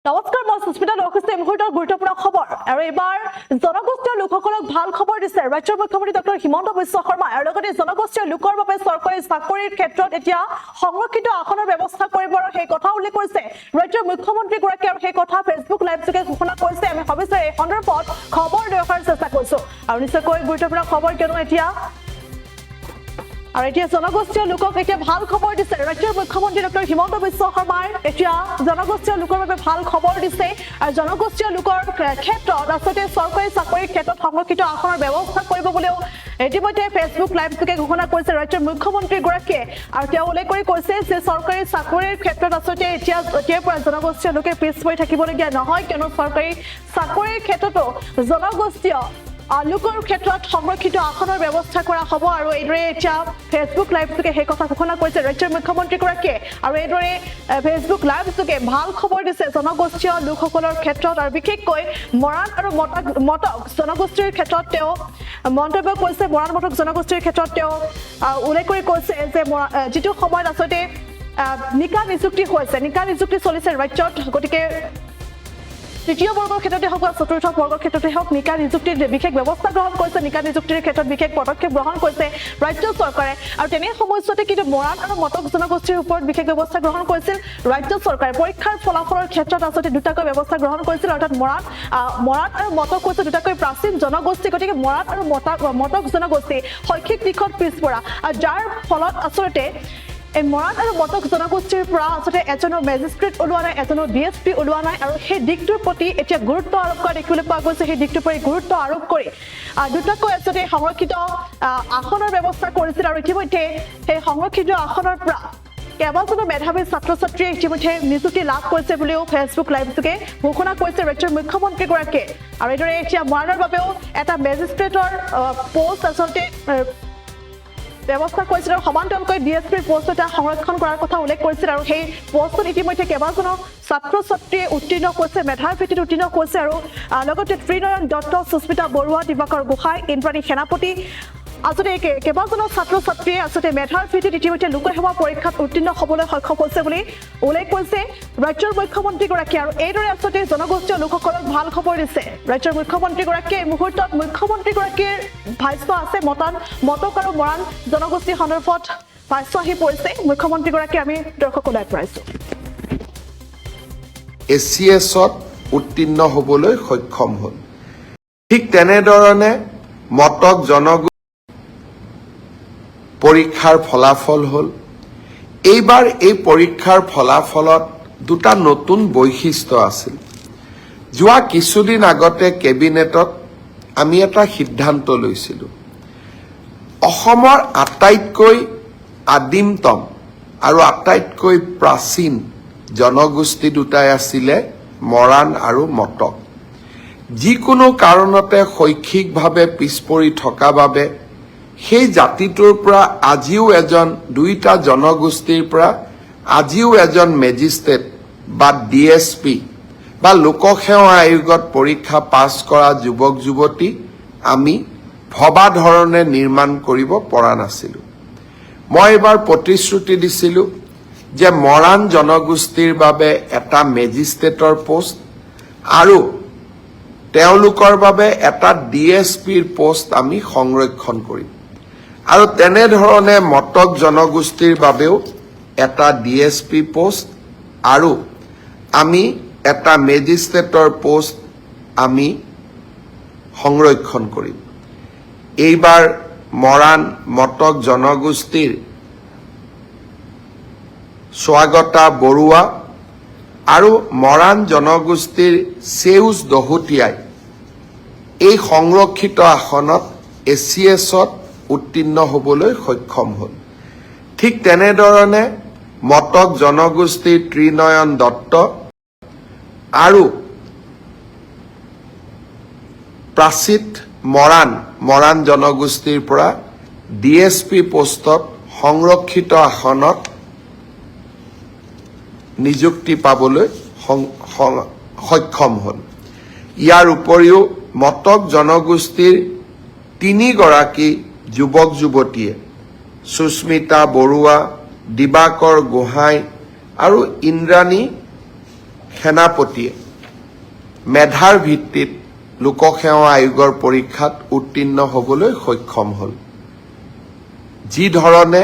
নমস্কাৰ মই সুস্মিতা নৰখিছে মুহূৰ্তৰ গুৰুত্বপূৰ্ণ খবৰ আৰু এবাৰ জনগোষ্ঠীয় লোকসকলক ভাল খবৰ দিছে ৰাজ্যৰ মুখ্যমন্ত্ৰী ডক্টৰ হিমন্ত বিশ্ব শৰ্মা আৰু লগতে জনগোষ্ঠীয় লোকৰ বাবে চৰকাৰী চাকৰিৰ ক্ষেত্ৰত এতিয়া সংৰক্ষিত আসনৰ ব্যৱস্থা কৰিব আৰু সেই কথা উল্লেখ কৰিছে ৰাজ্যৰ মুখ্যমন্ত্ৰী গৰাকী আৰু সেই কথা ফেচবুক লাইভ যোগে ঘোষণা কৰিছে আমি ভাবিছো এই সন্দৰ্ভত খবৰ দেখাৰ চেষ্টা কৰিছো আৰু নিশ্চয়কৈ গুৰুত্বপূৰ্ণ খবৰ কিয়নো এতিয়া আৰু এতিয়া জনগোষ্ঠীয় লোকক এতিয়া ভাল খবৰ দিছে ৰাজ্যৰ মুখ্যমন্ত্ৰী ডক্টৰ হিমন্ত বিশ্ব শৰ্মাই এতিয়া জনগোষ্ঠীয় লোকৰ বাবে ভাল খবৰ দিছে আৰু জনগোষ্ঠীয় লোকৰ ক্ষেত্ৰত আচলতে চৰকাৰী চাকৰিৰ ক্ষেত্ৰত সংৰক্ষিত আসনৰ ব্যৱস্থা কৰিব বুলিও ইতিমধ্যে ফেচবুক লাইভ যোগে ঘোষণা কৰিছে ৰাজ্যৰ মুখ্যমন্ত্ৰী গৰাকীয়ে আৰু তেওঁ উল্লেখ কৰি কৈছে যে চৰকাৰী চাকৰিৰ ক্ষেত্ৰত আচলতে এতিয়াৰ পৰা জনগোষ্ঠীয় লোকে পিছ পৰি থাকিবলগীয়া নহয় কিয়নো চৰকাৰী চাকৰিৰ ক্ষেত্ৰতো জনগোষ্ঠীয় লোকৰ ক্ষেত্ৰত সংৰক্ষিত আসনৰ ব্যৱস্থা কৰা হ'ব আৰু এইদৰে এতিয়া ফেচবুক লাইভ যোগে সেই কথা ঘোষণা কৰিছে ৰাজ্যৰ মুখ্যমন্ত্ৰী গৰাকীয়ে আৰু এইদৰে ফেচবুক লাইভ যোগে ভাল খবৰ দিছে জনগোষ্ঠীয় লোকসকলৰ ক্ষেত্ৰত আৰু বিশেষকৈ মৰাণ আৰু মটক জনগোষ্ঠীৰ ক্ষেত্ৰত তেওঁ মন্তব্য কৰিছে মৰাণ মটক জনগোষ্ঠীৰ ক্ষেত্ৰত তেওঁ উল্লেখ কৰি কৈছে যে যিটো সময়ত আচলতে নিকা নিযুক্তি চলিছে ৰাজ্যত গতিকে তৃতীয় বৰ্গৰ ক্ষেত্ৰতে হওক বা চতুৰ্থ বৰ্গৰ ক্ষেত্ৰতে হওক নিকা নিযুক্তিৰ বিশেষ ব্যৱস্থা গ্ৰহণ কৰিছে নিকা নিযুক্তিৰ ক্ষেত্ৰত বিশেষ পদক্ষেপ গ্ৰহণ কৰিছে ৰাজ্য চৰকাৰে আৰু তেনে সময়ছোৱাতে কিন্তু মৰাণ আৰু মটক জনগোষ্ঠীৰ ওপৰত বিশেষ ব্যৱস্থা গ্ৰহণ কৰিছিল ৰাজ্য চৰকাৰে পৰীক্ষাৰ ফলাফলৰ ক্ষেত্ৰত আচলতে দুটাকৈ ব্যৱস্থা গ্ৰহণ কৰিছিল অৰ্থাৎ মৰাণ আৰু মটক হৈছে দুটাকৈ প্ৰাচীন জনগোষ্ঠী গতিকে মৰাণ আৰু মটক জনগোষ্ঠী শৈক্ষিক দিশত পিছপৰা আৰু যাৰ ফলত আচলতে এই মৰাণ আৰু মটক জনগোষ্ঠীৰ পৰা আচলতে এজনৰ মেজিষ্ট্ৰেট ওলোৱা নাই এজনৰ DSP ওলোৱা নাই আৰু সেই দিশটোৰ প্ৰতি এতিয়া গুৰুত্ব আৰোপ কৰা দেখিবলৈ পোৱা গৈছে সেই দিশটোৰ প্ৰতি গুৰুত্ব আৰোপ কৰি দুটাকৈ আচলতে সংৰক্ষিত আসনৰ ব্যৱস্থা কৰিছিল আৰু ইতিমধ্যে সেই সংৰক্ষিত আসনৰ পৰা কেইবাজনো মেধাৱী ছাত্ৰ ছাত্ৰীয়ে ইতিমধ্যে নিযুক্তি লাভ কৰিছে বুলিও ফেচবুক লাইভ যোগে ঘোষণা কৰিছে ৰাজ্যৰ মুখ্যমন্ত্ৰীগৰাকীয়ে আৰু এইদৰে এতিয়া মৰাণৰ বাবেও এটা মেজিষ্ট্ৰেটৰ পোষ্ট আচলতে ব্যৱস্থা কৰিছিল আৰু সমান্তৰালকৈ DSPৰ পোষ্ট এটা সংৰক্ষণ কৰাৰ কথা উল্লেখ কৰিছিল আৰু সেই পোষ্টত ইতিমধ্যে কেইবাজনো ছাত্ৰ ছাত্ৰীয়ে উত্তীৰ্ণ হৈছে মেধাৰ ভিত্তিত উত্তীৰ্ণ হৈছে আৰু লগতে ত্ৰিনয়ন দত্ত সুস্মিতা বৰুৱা দিবাকৰ গোহাঁই ইন্দ্ৰাণী সেনাপতি আচলতে কেইবাজনো ছাত্ৰ ছাত্ৰীয়ে আচলতে মেধাৰ ভিত্তিত ইতিমধ্যে লোকসেৱা পৰীক্ষাত উত্তীৰ্ণ হ'বলৈ সক্ষম হৈছে বুলি উল্লেখ কৰিছে ৰাজ্যৰ মুখ্যমন্ত্ৰীগৰাকীয়ে আৰু এইদৰে আচলতে জনগোষ্ঠীয় লোকসকলক ভাল খবৰ দিছে ৰাজ্যৰ মুখ্যমন্ত্ৰীগৰাকীয়ে এই মুহূৰ্তত মুখ্যমন্ত্ৰীগৰাকীৰ ভাষ্য আছে মটক আৰু মৰাণ জনগোষ্ঠী সন্দৰ্ভত ভাষ্য আহি পৰিছে মুখ্যমন্ত্ৰীগৰাকীয়ে আমি দৰ্শকলৈ আগবঢ়াইছোঁ ACSত উত্তীৰ্ণ হ'বলৈ সক্ষম হ'ল ঠিক তেনেধৰণে মটক জনগোষ্ঠী পৰীক্ষাৰ ফলাফল হ'ল এইবাৰ এই পৰীক্ষাৰ ফলাফলত দুটা নতুন বৈশিষ্ট্য আছিল যোৱা কিছুদিন আগতে কেবিনেটত আমি এটা সিদ্ধান্ত লৈছিলোঁ অসমৰ আটাইতকৈ আদিমতম আৰু আটাইতকৈ প্ৰাচীন জনগোষ্ঠী দুটাই আছিলে মৰাণ আৰু মটক যিকোনো কাৰণতে শৈক্ষিকভাৱে পিছপৰি থকা বাবে সেই জাতিটোৰ পৰা আজিও দুইটা জনগোষ্ঠীৰ পৰা আজিও এজন মেজিষ্ট্ৰেট বা DSP বা লোকসেৱা আয়োগত পৰীক্ষা পাছ কৰা যুৱক যুৱতী আমি ভবা ধৰণে নিৰ্মাণ কৰিব পৰা নাছিলোঁ মই এবাৰ প্ৰতিশ্ৰুতি দিছিলোঁ যে মৰাণ জনগোষ্ঠীৰ বাবে এটা মেজিষ্ট্ৰেটৰ পোষ্ট আৰু তেওঁলোকৰ বাবে এটা DSPৰ পোষ্ট আমি সংৰক্ষণ কৰিম আৰু তেনেধৰণে মটক জনগোষ্ঠীৰ বাবেও এটা DSP পোষ্ট আৰু আমি এটা মেজিষ্ট্ৰেটৰ পোষ্ট আমি সংৰক্ষণ কৰিম এইবাৰ মৰাণ মটক জনগোষ্ঠীৰ স্বাগতা বৰুৱা আৰু মৰাণ জনগোষ্ঠীৰ সেউজ দহোটীয়াই এই সংৰক্ষিত আসনত ACSত উত্তীৰ্ণ হ'বলৈ সক্ষম হ'ল ঠিক তেনেধৰণে মটক জনগোষ্ঠীৰ ত্ৰিনয়ন দত্ত আৰু প্ৰাচিত মৰাণ জনগোষ্ঠীৰ পৰা DSP পোষ্টত সংৰক্ষিত আসনত নিযুক্তি পাবলৈ সক্ষম হ'ল ইয়াৰ উপৰিও মটক জনগোষ্ঠীৰ 3 গৰাকী যুৱক যুৱতীয়ে সুস্মিতা বৰুৱা দিবাকৰ গোহাঁই আৰু ইন্দ্ৰাণী সেনাপতিয়ে মেধাৰ ভিত্তিত লোকসেৱা আয়োগৰ পৰীক্ষাত উত্তীৰ্ণ হ'বলৈ সক্ষম হ'ল। যি ধৰণে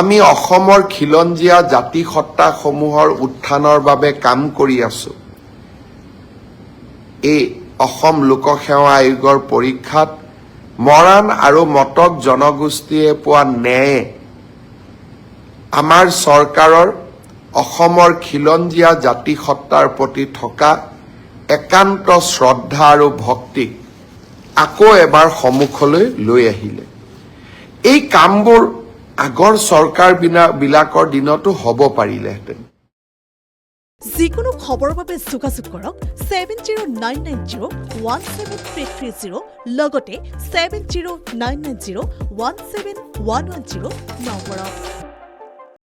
আমি অসমৰ খিলঞ্জীয়া জাতিসত্তাসমূহৰ উত্থানৰ বাবে কাম কৰি আছো, এই অসম লোকসেৱা আয়োগৰ পৰীক্ষাত মৰাণ আৰু মটক জনগোষ্ঠীয়ে পোৱা ন্যায়ে আমাৰ চৰকাৰৰ অসমৰ খিলঞ্জীয়া জাতিসত্তাৰ প্ৰতি থকা একান্ত শ্ৰদ্ধা আৰু ভক্তিক আকৌ এবাৰ সন্মুখলৈ লৈ আহিলে। এই কামবোৰ আগৰ চৰকাৰ বিলাকৰ দিনতো হ'ব পাৰিলেহেঁতেন। যিকোনো খবৰৰ বাবে যোগাযোগ কৰক 7099017330 লগতে 7099017110 নম্বৰত।